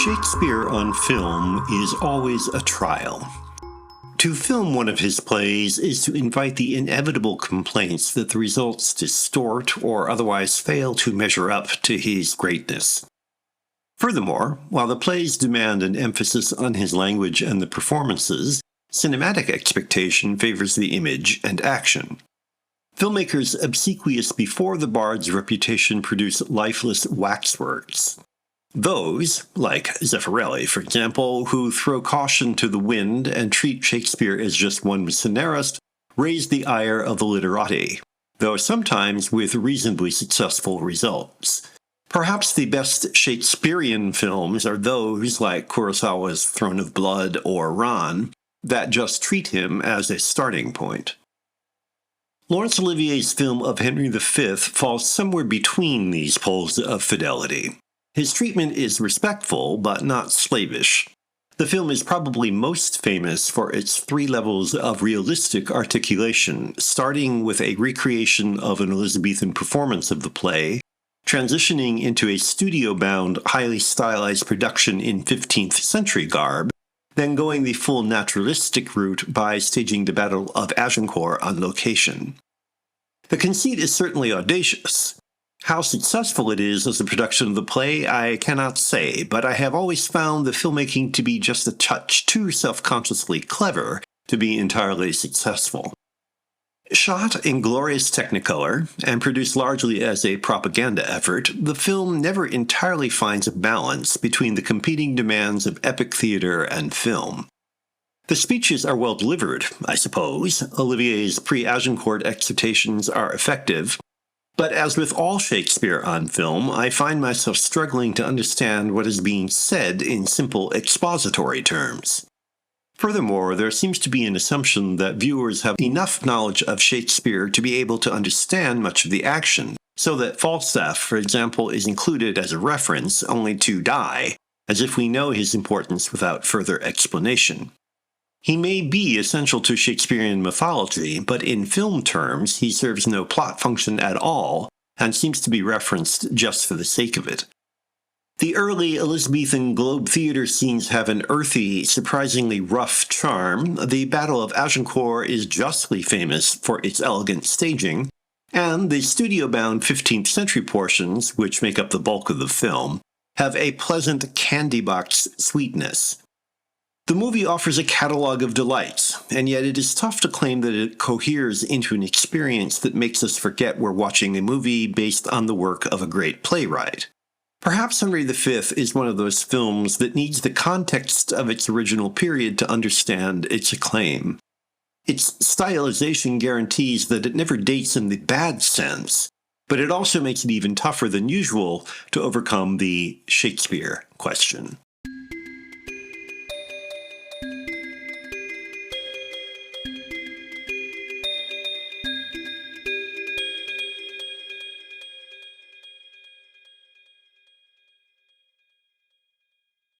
Shakespeare on film is always a trial. To film one of his plays is to invite the inevitable complaints that the results distort or otherwise fail to measure up to his greatness. Furthermore, while the plays demand an emphasis on his language and the performances, cinematic expectation favors the image and action. Filmmakers obsequious before the bard's reputation produce lifeless waxworks. Those, like Zeffirelli, for example, who throw caution to the wind and treat Shakespeare as just one scenarist, raise the ire of the literati, though sometimes with reasonably successful results. Perhaps the best Shakespearean films are those, like Kurosawa's Throne of Blood or Ran, that just treat him as a starting point. Laurence Olivier's film of Henry V falls somewhere between these poles of fidelity. His treatment is respectful, but not slavish. The film is probably most famous for its 3 levels of realistic articulation, starting with a recreation of an Elizabethan performance of the play, transitioning into a studio-bound, highly stylized production in 15th century garb, then going the full naturalistic route by staging the Battle of Agincourt on location. The conceit is certainly audacious. How successful it is as a production of the play, I cannot say, but I have always found the filmmaking to be just a touch too self-consciously clever to be entirely successful. Shot in glorious Technicolor, and produced largely as a propaganda effort, the film never entirely finds a balance between the competing demands of epic theater and film. The speeches are well delivered, I suppose. Olivier's pre-Agincourt exhortations are effective. But as with all Shakespeare on film, I find myself struggling to understand what is being said in simple expository terms. Furthermore, there seems to be an assumption that viewers have enough knowledge of Shakespeare to be able to understand much of the action, so that Falstaff, for example, is included as a reference only to die, as if we know his importance without further explanation. He may be essential to Shakespearean mythology, but in film terms, he serves no plot function at all, and seems to be referenced just for the sake of it. The early Elizabethan Globe Theatre scenes have an earthy, surprisingly rough charm. The Battle of Agincourt is justly famous for its elegant staging, and the studio-bound 15th century portions, which make up the bulk of the film, have a pleasant candy box sweetness. The movie offers a catalog of delights, and yet it is tough to claim that it coheres into an experience that makes us forget we're watching a movie based on the work of a great playwright. Perhaps Henry V is one of those films that needs the context of its original period to understand its acclaim. Its stylization guarantees that it never dates in the bad sense, but it also makes it even tougher than usual to overcome the Shakespeare question.